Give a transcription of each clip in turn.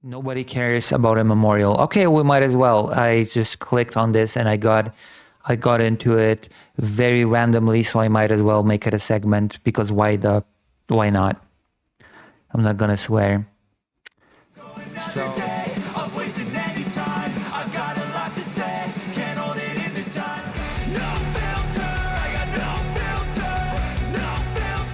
Nobody cares about a memorial. Okay, we might as well. I just clicked on this and I got into it very randomly, so I might as well make it a segment because why not? I'm not gonna swear. So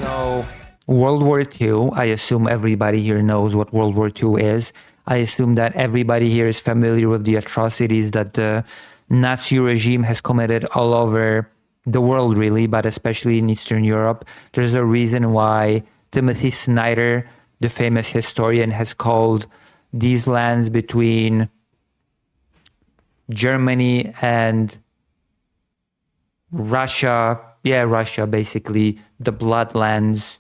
So, World War II, I assume everybody here knows what World War II is. I assume that everybody here is familiar with the atrocities that the Nazi regime has committed all over the world, really, but especially in Eastern Europe. There's a reason why Timothy Snyder, the famous historian, has called these lands between Germany and Russia, Russia, basically, the Bloodlands.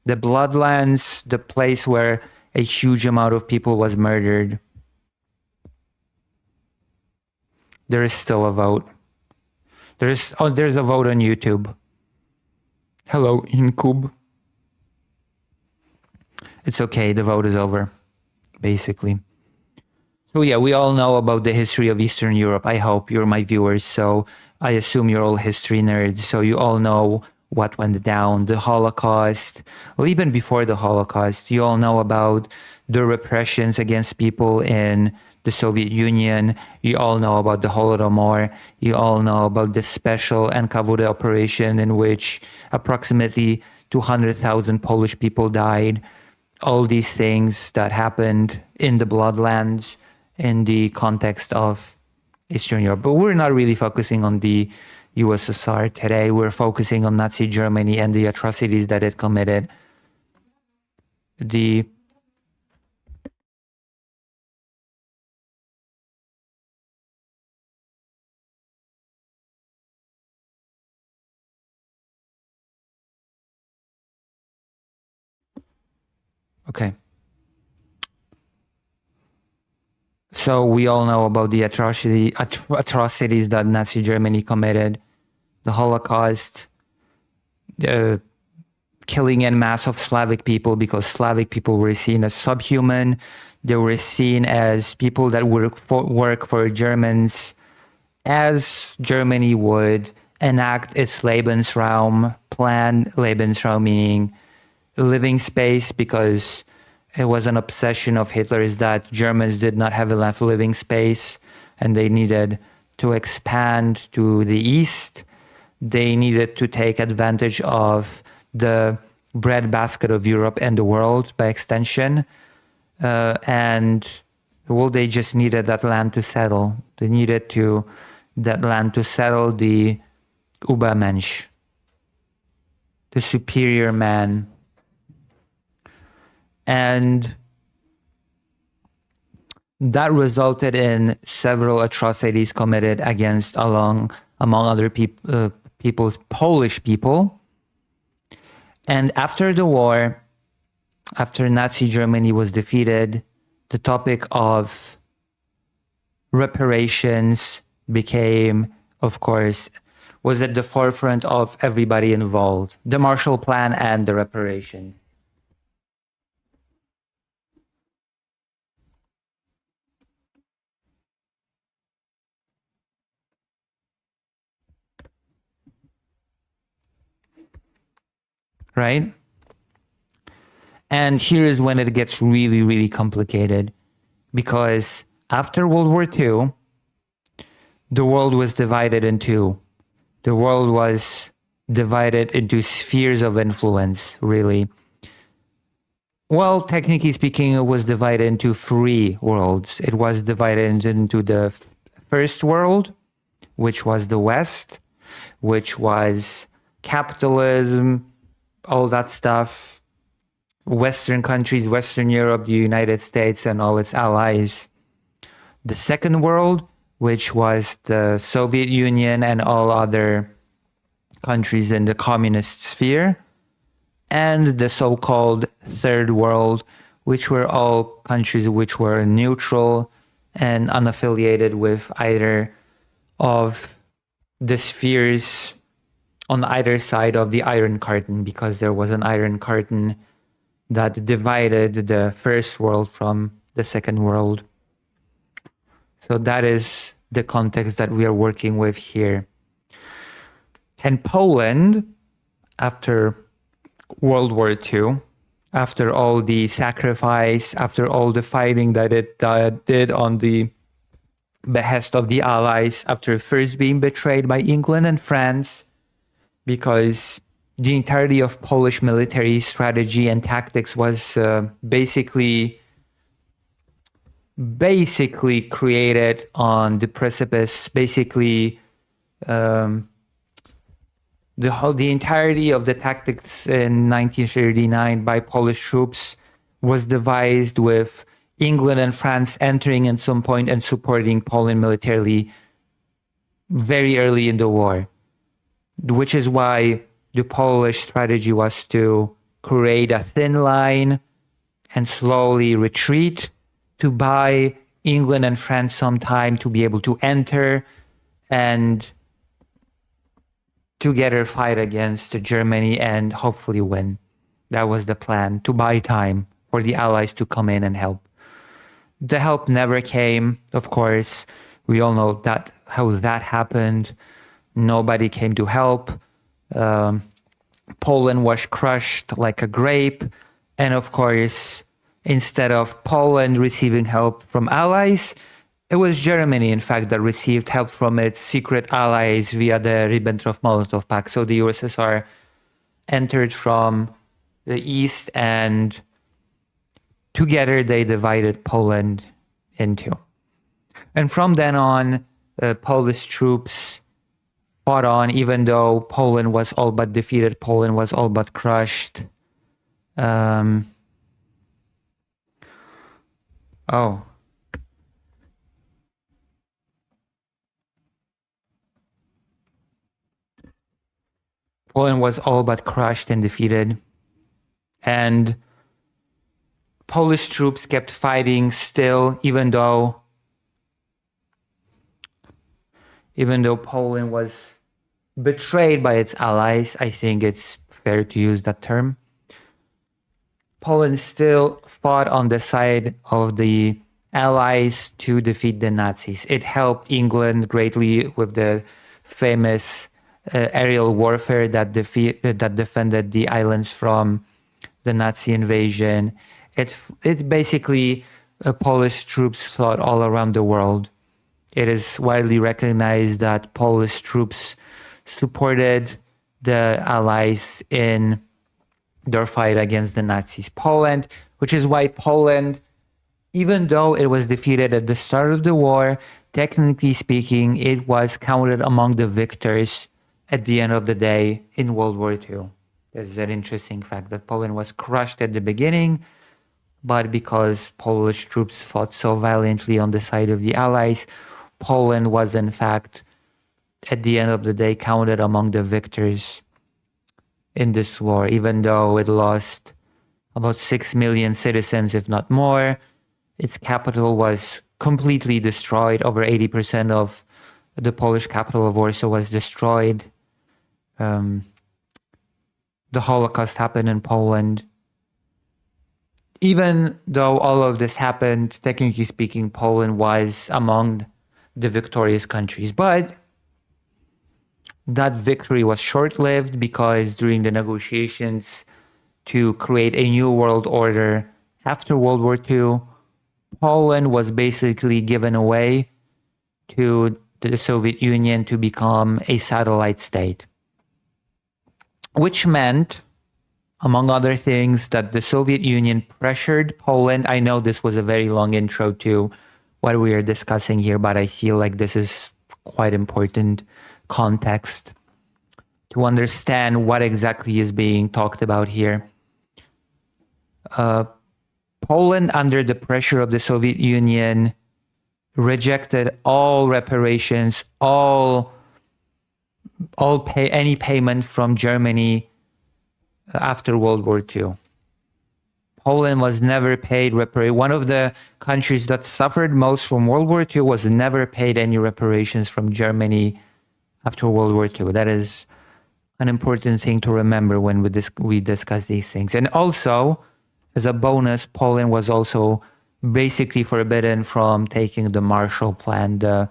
The Bloodlands, the place where a huge amount of people was murdered. There is still a vote. There's a vote on YouTube. Hello, Incub. It's okay, the vote is over, basically. So yeah, we all know about the history of Eastern Europe. I hope you're my viewers, so I assume you're all history nerds, so you all know what went down, the Holocaust, or even before the Holocaust. You all know about the repressions against people in the Soviet Union. You all know about the Holodomor. You all know about the special NKVD operation in which approximately 200,000 Polish people died. All these things that happened in the Bloodlands in the context of Eastern Europe. But we're not really focusing on the USSR today. We're focusing on Nazi Germany and the atrocities that it committed. Okay. So we all know about the atrocities that Nazi Germany committed, the Holocaust, killing en masse of Slavic people because Slavic people were seen as subhuman. They were seen as people that work for Germans, as Germany would enact its Lebensraum plan, Lebensraum meaning living space, because it was an obsession of Hitler's that Germans did not have enough living space and they needed to expand to the east. They needed to take advantage of the breadbasket of Europe and the world by extension. They just needed that land to settle. They needed that land to settle the Übermensch, the superior man. And that resulted in several atrocities committed against, among other people's Polish people. And after the war, after Nazi Germany was defeated, the topic of reparations became, of course, was at the forefront of everybody involved, the Marshall Plan and the reparations. Right? And here is when it gets really, really complicated, because after World War II, the world was divided in two. The world was divided into spheres of influence, really. Well, technically speaking, it was divided into three worlds. It was divided into the first world, which was the West, which was capitalism, all that stuff, Western countries, Western Europe, the United States and all its allies. The second world, which was the Soviet Union and all other countries in the communist sphere. And the so-called third world, which were all countries which were neutral and unaffiliated with either of the spheres on either side of the Iron Curtain, because there was an Iron Curtain that divided the first world from the Second World. So that is the context that we are working with here. And Poland, after World War II, after all the sacrifice, after all the fighting that it did on the behest of the Allies, after first being betrayed by England and France, because the entirety of Polish military strategy and tactics was basically created on the precipice, the entirety of the tactics in 1939 by Polish troops was devised with England and France entering at some point and supporting Poland militarily very early in the war, which is why the Polish strategy was to create a thin line and slowly retreat to buy England and France some time to be able to enter and together fight against Germany and hopefully win. That was the plan, to buy time for the Allies to come in and help. The help never came, of course. We all know that how that happened. Nobody came to help. Poland was crushed like a grape. And of course, instead of Poland receiving help from allies, it was Germany, in fact, that received help from its secret allies via the Ribbentrop-Molotov Pact. So the USSR entered from the east, and together they divided Poland in two. And from then on, Polish troops fought on, even though Poland was all but defeated, Poland was all but crushed. Poland was all but crushed and defeated. And Polish troops kept fighting still, even though Poland was betrayed by its allies. I think it's fair to use that term. Poland still fought on the side of the allies to defeat the Nazis. It helped England greatly with the famous aerial warfare that defended the islands from the Nazi invasion. It basically Polish troops fought all around the world. It is widely recognized that Polish troops supported the Allies in their fight against the Nazis. Poland, which is why Poland, even though it was defeated at the start of the war, technically speaking, it was counted among the victors at the end of the day in World War II. There's an interesting fact that Poland was crushed at the beginning, but because Polish troops fought so valiantly on the side of the Allies, Poland was in fact, at the end of the day, counted among the victors in this war, even though it lost about 6 million citizens, if not more. Its capital was completely destroyed. Over 80% of the Polish capital of Warsaw was destroyed. The Holocaust happened in Poland. Even though all of this happened, technically speaking, Poland was among the victorious countries. But that victory was short-lived because during the negotiations to create a new world order after World War II, Poland was basically given away to the Soviet Union to become a satellite state, which meant, among other things, that the Soviet Union pressured Poland. I know this was a very long intro to what we are discussing here, but I feel like this is quite important context to understand what exactly is being talked about here. Poland, under the pressure of the Soviet Union, rejected all reparations, any payment from Germany after World War II. Poland was never paid reparations. One of the countries that suffered most from World War II was never paid any reparations from Germany after World War II. That is an important thing to remember when we discuss these things. And also, as a bonus, Poland was also basically forbidden from taking the Marshall Plan, the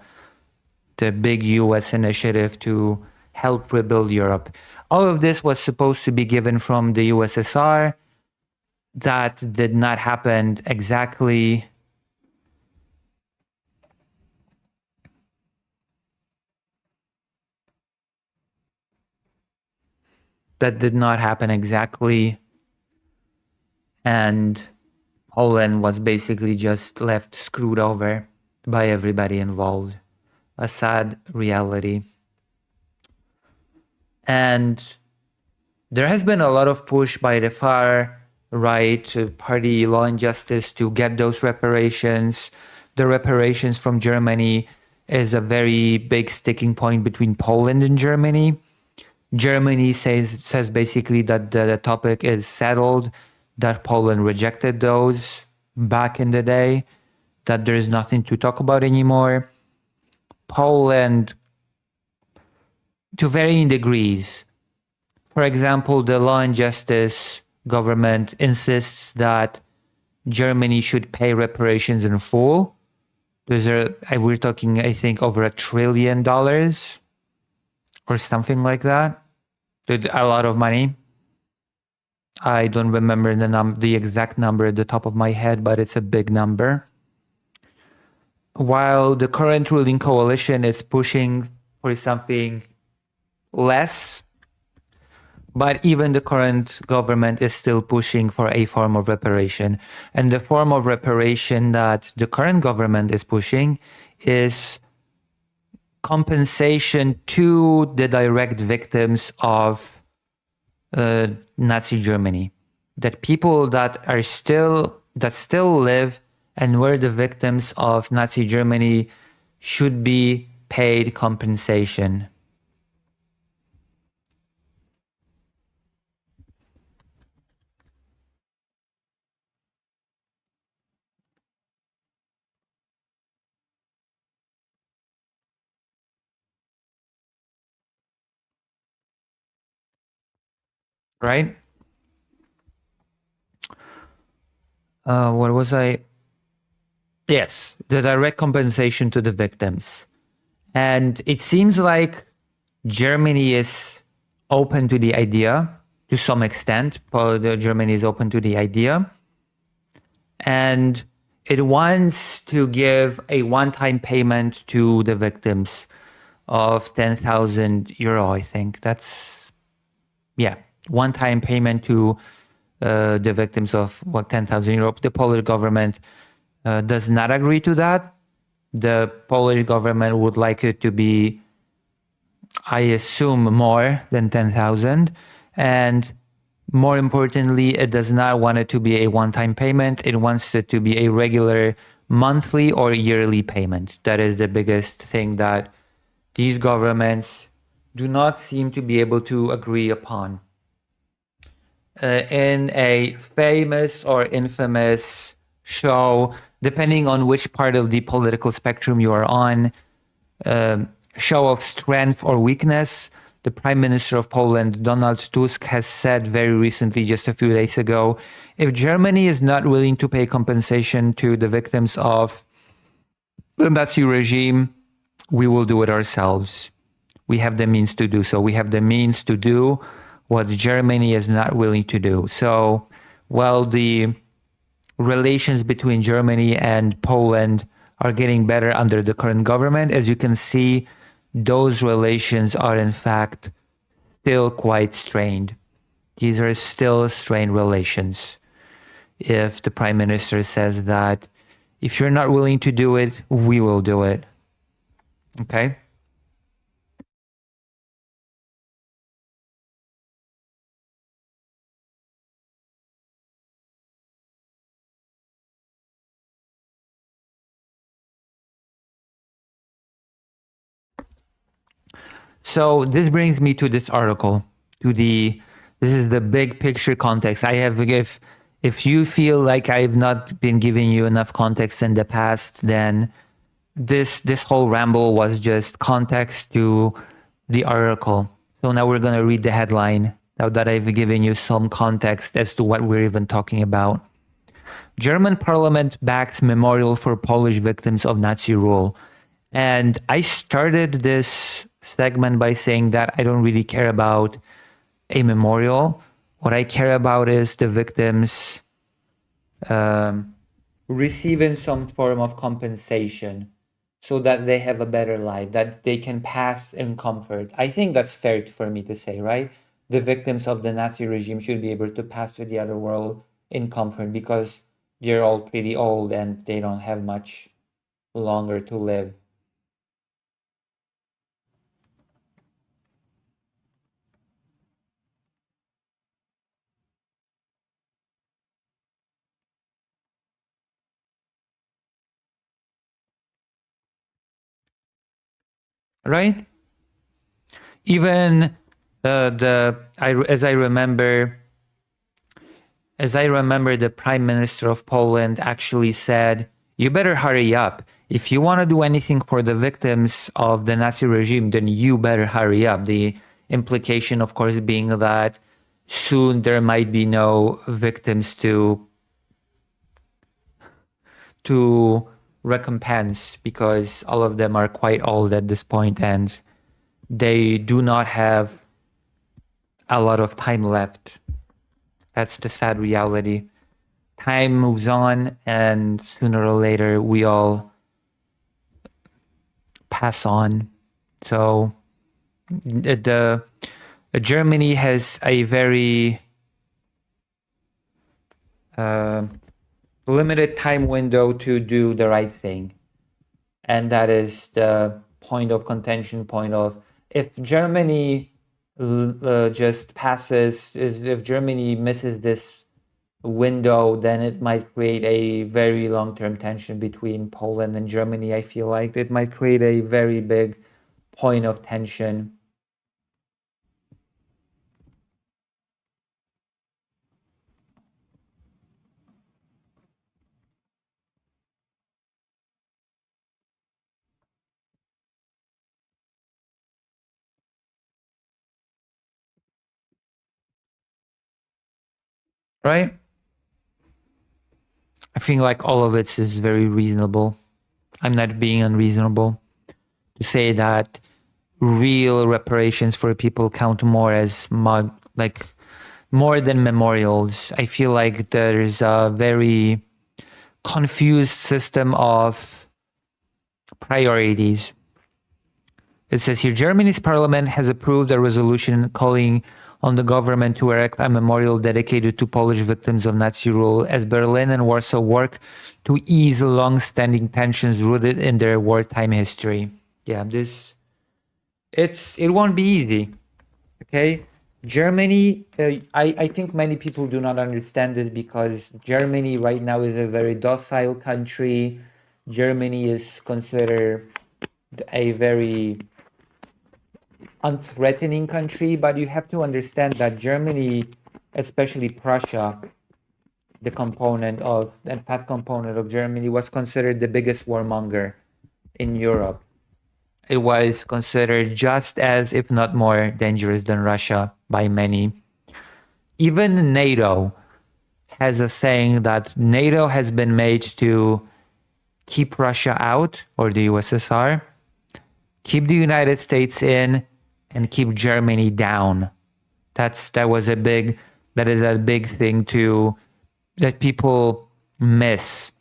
big US initiative to help rebuild Europe. All of this was supposed to be given from the USSR. That did not happen exactly. That did not happen exactly. And Poland was basically just left screwed over by everybody involved. A sad reality. And there has been a lot of push by the far right party, Law and Justice, to get those reparations. The reparations from Germany is a very big sticking point between Poland and Germany. Germany says basically that the topic is settled, that Poland rejected those back in the day, that there is nothing to talk about anymore. Poland, to varying degrees. For example, the Law and Justice government insists that Germany should pay reparations in full. We're talking, I think, over $1 trillion or something like that. A lot of money. I don't remember the exact number at the top of my head, but it's a big number. While the current ruling coalition is pushing for something less, but even the current government is still pushing for a form of reparation. And the form of reparation that the current government is pushing is compensation to the direct victims of Nazi Germany. That people that still live and were the victims of Nazi Germany should be paid compensation. Right? What was I? Yes, the direct compensation to the victims. And it seems like Germany is open to the idea to some extent. Germany is open to the idea. And it wants to give a one-time payment to the victims of 10,000 euro, I think. That's, one-time payment to the victims of 10,000 euro. The Polish government does not agree to that. The Polish government would like it to be, I assume, more than 10,000. And more importantly, it does not want it to be a one-time payment. It wants it to be a regular monthly or yearly payment. That is the biggest thing that these governments do not seem to be able to agree upon. In a famous or infamous show, depending on which part of the political spectrum you are on, show of strength or weakness, the Prime Minister of Poland, Donald Tusk, has said very recently, just a few days ago, if Germany is not willing to pay compensation to the victims of the Nazi regime, we will do it ourselves. We have the means to do so. We have the means to do what Germany is not willing to do. So while the relations between Germany and Poland are getting better under the current government, as you can see, those relations are in fact still quite strained. These are still strained relations. If the Prime Minister says that if you're not willing to do it, we will do it. Okay? So this brings me to this article, this is the big picture context. If you feel like I've not been giving you enough context in the past, then this whole ramble was just context to the article. So now we're going to read the headline now that I've given you some context as to what we're even talking about. German parliament backs memorial for Polish victims of Nazi rule. And I started this segment by saying that I don't really care about a memorial. What I care about is the victims receiving some form of compensation so that they have a better life, that they can pass in comfort. I think that's fair for me to say, right? The victims of the Nazi regime should be able to pass to the other world in comfort because they're all pretty old and they don't have much longer to live, right? Even as I remember, the Prime Minister of Poland actually said, "You better hurry up. If you want to do anything for the victims of the Nazi regime, then you better hurry up." The implication, of course, being that soon there might be no victims to recompense because all of them are quite old at this point and they do not have a lot of time left. That's the sad reality. Time moves on, and sooner or later, we all pass on. So, the Germany has a very uh, limited time window to do the right thing, and that is the point of contention. Point of if Germany just passes, if Germany misses this window, then it might create a very long-term tension between Poland and Germany. I feel like it might create a very big point of tension, right? I think like all of it is very reasonable. I'm not being unreasonable to say that real reparations for people count more as like more than memorials. I feel like there's a very confused system of priorities. It says here Germany's parliament has approved a resolution calling on the government to erect a memorial dedicated to Polish victims of Nazi rule as Berlin and Warsaw work to ease long-standing tensions rooted in their wartime history. Yeah, it won't be easy. Okay, Germany. I think many people do not understand this because Germany right now is a very docile country. Germany is considered a very unthreatening country, but you have to understand that Germany, especially Prussia, the component of and that component of Germany was considered the biggest warmonger in Europe. It was considered just as, if not more, dangerous than Russia by many. Even NATO has a saying that NATO has been made to keep Russia out, or the USSR, keep the United States in, and keep Germany down. That is a big thing to that people miss.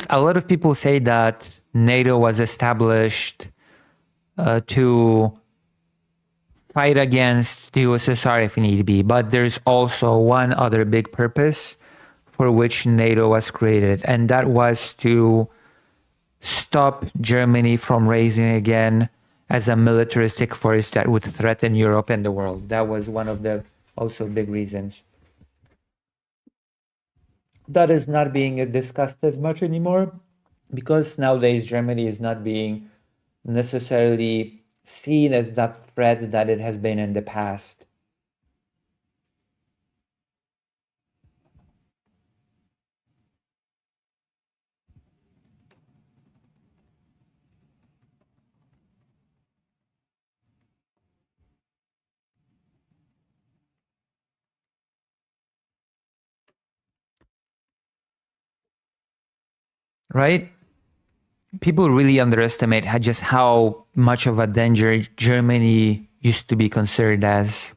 A lot of people say that NATO was established to fight against the USSR if need be, but there's also one other big purpose for which NATO was created, and that was to stop Germany from raising again as a militaristic force that would threaten Europe and the world. That was one of the also big reasons. That is not being discussed as much anymore because nowadays Germany is not being necessarily seen as that threat that it has been in the past. right? People really underestimate how much of a danger Germany used to be considered as.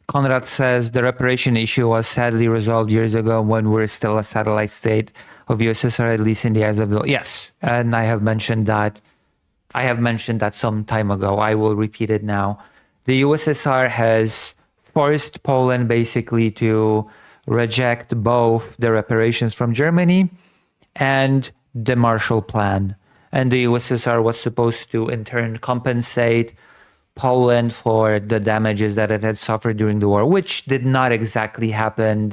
Conrad says the reparation issue was sadly resolved years ago when we were still a satellite state of USSR, at least in the eyes of the... Yes, and I have mentioned that. I have mentioned that some time ago. I will repeat it now. The USSR has forced Poland basically to reject both the reparations from Germany and the Marshall Plan. And the USSR was supposed to in turn compensate Poland for the damages that it had suffered during the war, which did not exactly happen.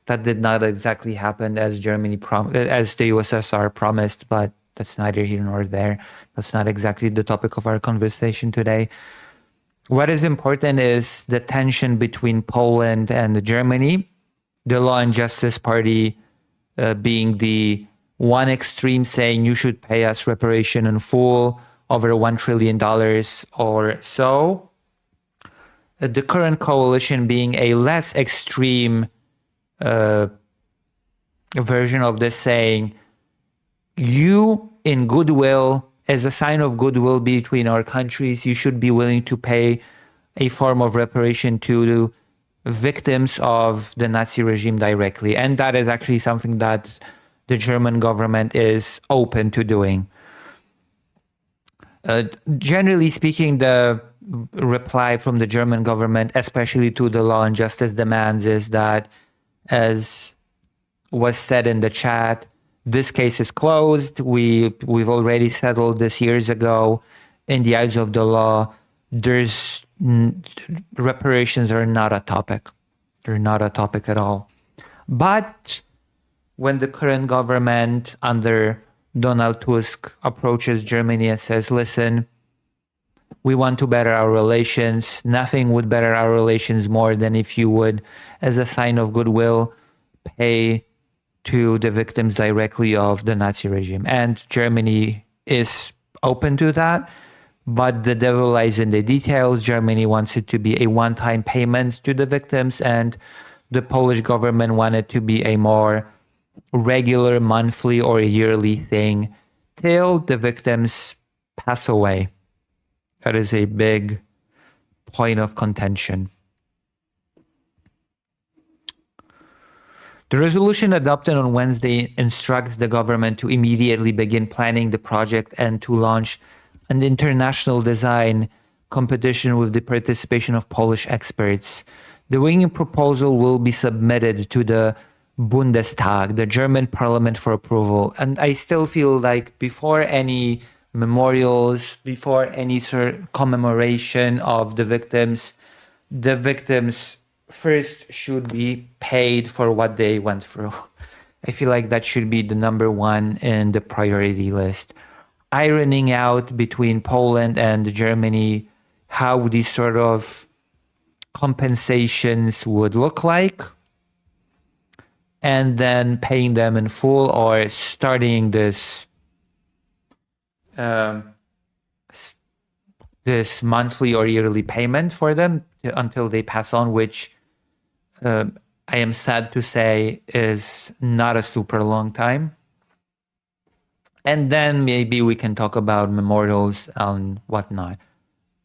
That did not exactly happen as as the USSR promised, but that's neither here nor there. That's not exactly the topic of our conversation today. What is important is the tension between Poland and Germany, the Law and Justice Party being the one extreme saying you should pay us reparation in full, over $1 trillion or so. The current coalition being a less extreme version of this saying, you in goodwill, as a sign of goodwill between our countries, you should be willing to pay a form of reparation to victims of the Nazi regime directly. And that is actually something that the German government is open to doing. Generally speaking, the reply from the German government, especially to the Law and Justice demands, is that, as was said in the chat, this case is closed. We've already settled this years ago. In the eyes of the law, reparations are not a topic. They're not a topic at all. But when the current government under Donald Tusk approaches Germany and says, listen, we want to better our relations. Nothing would better our relations more than if you would, as a sign of goodwill, pay to the victims directly of the Nazi regime. And Germany is open to that, but the devil lies in the details. Germany wants it to be a one-time payment to the victims, and the Polish government wanted to be a more regular monthly or yearly thing till the victims pass away. That is a big point of contention. The resolution adopted on Wednesday instructs the government to immediately begin planning the project and to launch an international design competition with the participation of Polish experts. The winning proposal will be submitted to the Bundestag, the German parliament, for approval. And I still feel like before any memorials, before any commemoration of the victims first should be paid for what they went through. I feel like that should be the number one in the priority list. Ironing out between Poland and Germany how these sort of compensations would look like, and then paying them in full, or starting this this monthly or yearly payment for them until they pass on, which I am sad to say is not a super long time. And then maybe we can talk about memorials and whatnot.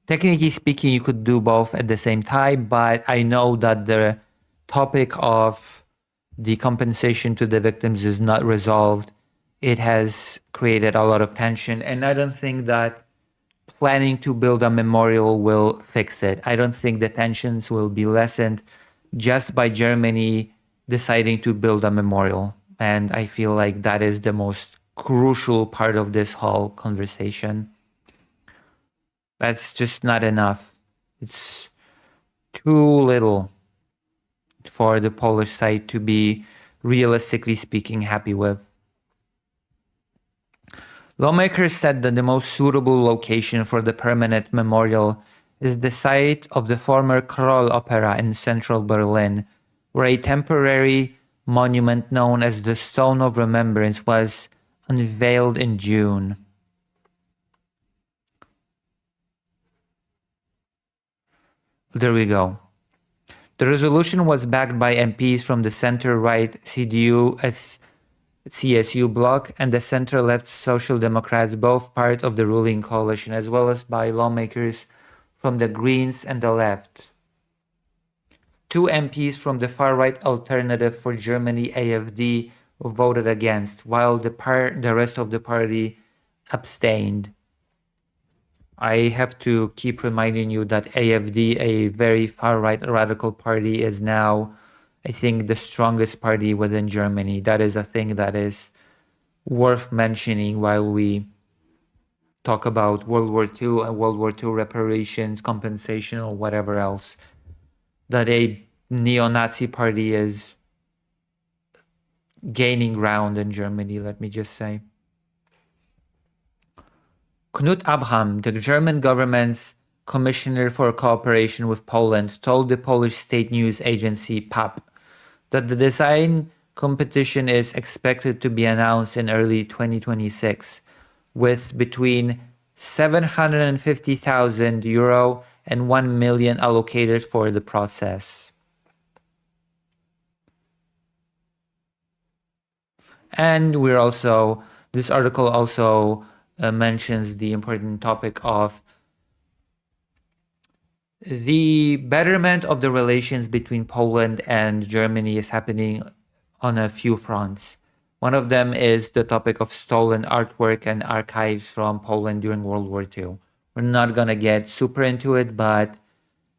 Technically speaking, you could do both at the same time, but I know that the topic of the compensation to the victims is not resolved. It has created a lot of tension, and I don't think that planning to build a memorial will fix it. I don't think the tensions will be lessened just by Germany deciding to build a memorial. And I feel like that is the most crucial part of this whole conversation. That's just not enough. It's too little for the Polish side to be, realistically speaking, happy with. Lawmakers said that the most suitable location for the permanent memorial is the site of the former Kroll Opera in central Berlin, where a temporary monument known as the Stone of Remembrance was unveiled in June. There we go. The resolution was backed by MPs from the center-right CSU bloc and the center-left Social Democrats, both part of the ruling coalition, as well as by lawmakers from the Greens and the left. 2 MPs from the far-right Alternative for Germany AfD voted against, while the rest of the party abstained. I have to keep reminding you that AfD, a very far-right radical party, is now, I think, the strongest party within Germany. That is a thing that is worth mentioning while we talk about World War II and World War II reparations, compensation, or whatever else. That a neo-Nazi party is gaining ground in Germany, let me just say. Knut Abraham, the German government's commissioner for cooperation with Poland, told the Polish state news agency PAP that the design competition is expected to be announced in early 2026, with between €750,000 and €1 million allocated for the process. And this article also mentions the important topic of the betterment of the relations between Poland and Germany is happening on a few fronts. One of them is the topic of stolen artwork and archives from Poland during World War II. We're not going to get super into it, but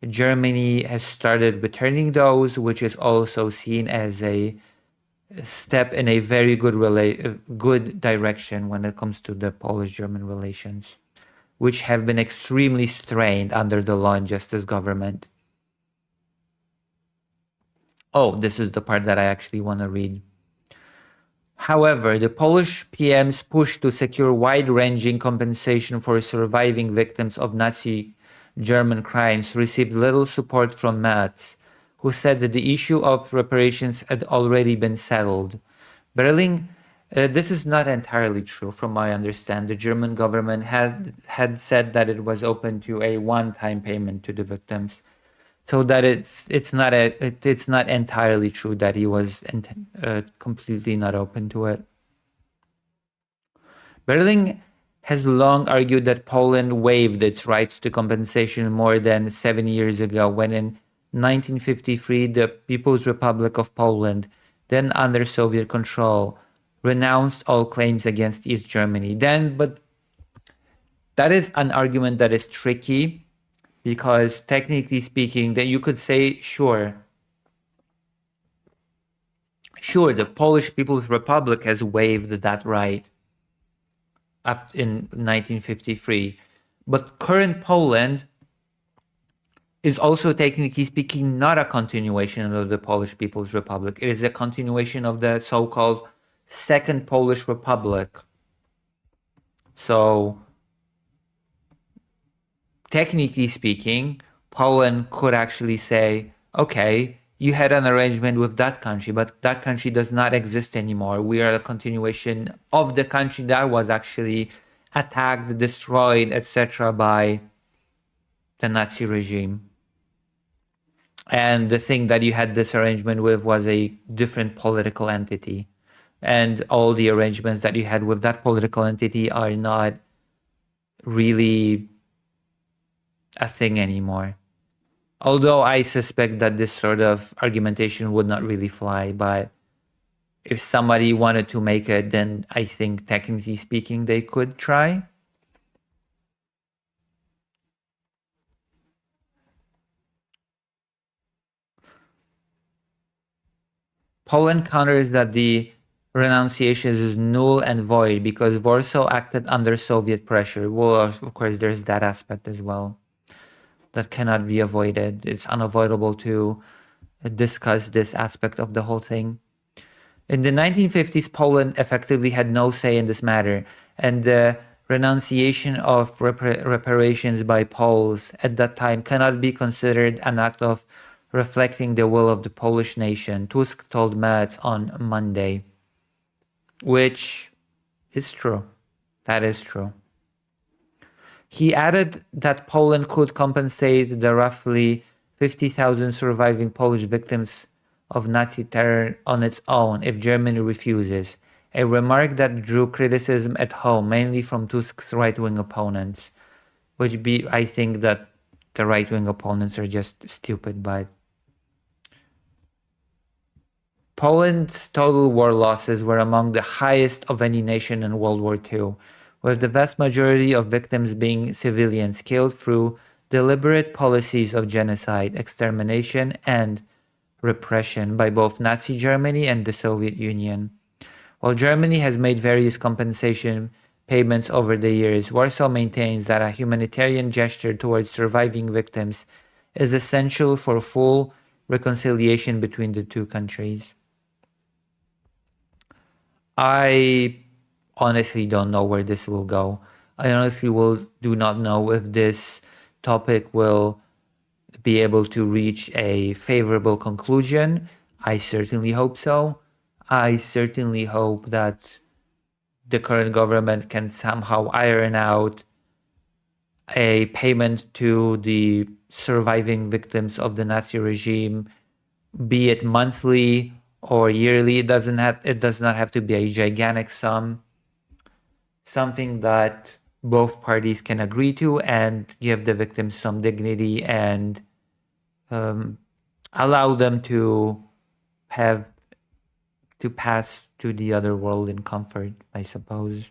Germany has started returning those, which is also seen as a step in a very good direction when it comes to the Polish-German relations, which have been extremely strained under the Law and Justice government. Oh, this is the part that I actually want to read. However, the Polish PM's push to secure wide-ranging compensation for surviving victims of Nazi German crimes received little support from Merz, who said that the issue of reparations had already been settled. Berlin, this is not entirely true from my understanding. The German government had said that it was open to a one-time payment to the victims, so that it's not entirely true that he was completely not open to it. Berlin has long argued that Poland waived its right to compensation more than 7 years ago, when in 1953, the People's Republic of Poland, then under Soviet control, renounced all claims against East Germany. But that is an argument that is tricky, because technically speaking, that you could say, sure, the Polish People's Republic has waived that right in 1953, but current Poland is also technically speaking not a continuation of the Polish People's Republic. It is a continuation of the so-called Second Polish Republic. So, technically speaking, Poland could actually say, okay, you had an arrangement with that country, but that country does not exist anymore. We are a continuation of the country that was actually attacked, destroyed, etc. by the Nazi regime. And the thing that you had this arrangement with was a different political entity. And all the arrangements that you had with that political entity are not really a thing anymore. Although I suspect that this sort of argumentation would not really fly, but if somebody wanted to make it, then I think technically speaking they could try. Poland counters that the renunciation is null and void because Warsaw acted under Soviet pressure. Well, of course, there's that aspect as well that cannot be avoided. It's unavoidable to discuss this aspect of the whole thing. In the 1950s, Poland effectively had no say in this matter, and the renunciation of reparations by Poles at that time cannot be considered an act of reflecting the will of the Polish nation, Tusk told Merz on Monday. Which is true. That is true. He added that Poland could compensate the roughly 50,000 surviving Polish victims of Nazi terror on its own if Germany refuses, a remark that drew criticism at home, mainly from Tusk's right-wing opponents, I think that the right-wing opponents are just stupid, but Poland's total war losses were among the highest of any nation in World War II, with the vast majority of victims being civilians killed through deliberate policies of genocide, extermination, and repression by both Nazi Germany and the Soviet Union. While Germany has made various compensation payments over the years, Warsaw maintains that a humanitarian gesture towards surviving victims is essential for full reconciliation between the two countries. I honestly don't know where this will go. I honestly do not know if this topic will be able to reach a favorable conclusion. I certainly hope so. I certainly hope that the current government can somehow iron out a payment to the surviving victims of the Nazi regime, be it monthly or yearly. It does not have to be a gigantic sum. Something that both parties can agree to and give the victims some dignity and allow them to pass to the other world in comfort, I suppose.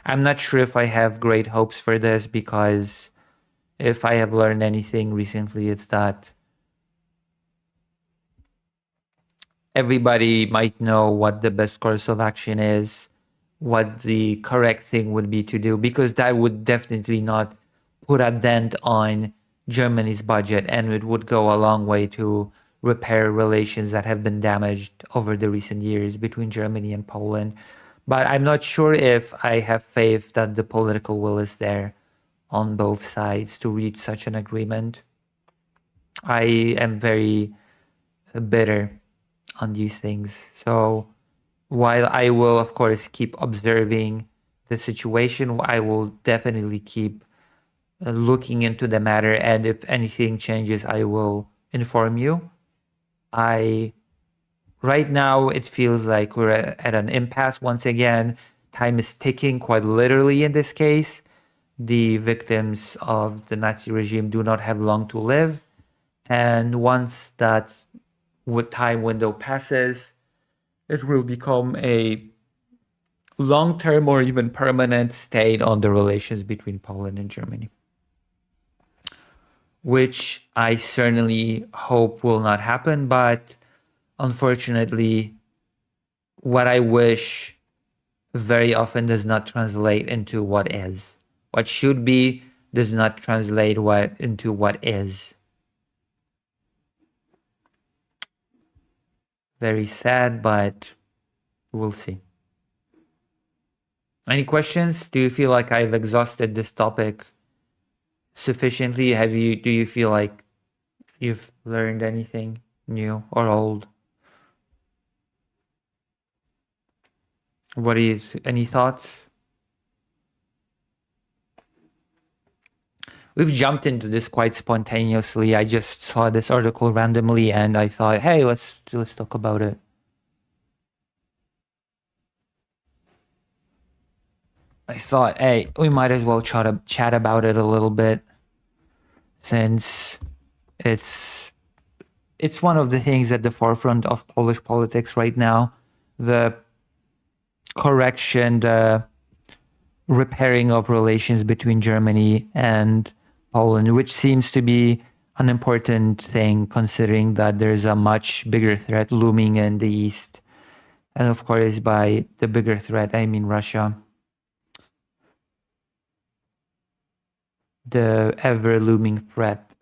I'm not sure if I have great hopes for this, because if I have learned anything recently, it's that everybody might know what the best course of action is, what the correct thing would be to do, because that would definitely not put a dent on Germany's budget, and it would go a long way to repair relations that have been damaged over the recent years between Germany and Poland. But I'm not sure if I have faith that the political will is there on both sides to reach such an agreement. I am very bitter on these things. So while I will, of course, keep observing the situation, I will definitely keep looking into the matter. And if anything changes, I will inform you. Right now, it feels like we're at an impasse once again. Time is ticking, quite literally in this case. The victims of the Nazi regime do not have long to live. And once that time window passes, it will become a long-term or even permanent stain on the relations between Poland and Germany, which I certainly hope will not happen. But unfortunately, what I wish very often does not translate into what is. What should be does not translate into what is. Very sad, but we'll see. Any questions? Do you feel like I've exhausted this topic sufficiently? Do you feel like you've learned anything new or old? Any thoughts? We've jumped into this quite spontaneously. I just saw this article randomly and I thought, hey, let's talk about it. I thought, hey, we might as well chat about it a little bit, since it's one of the things at the forefront of Polish politics right now. The correction, the repairing of relations between Germany and Poland, which seems to be an important thing, considering that there's a much bigger threat looming in the east. And of course, by the bigger threat, I mean Russia. The ever-looming threat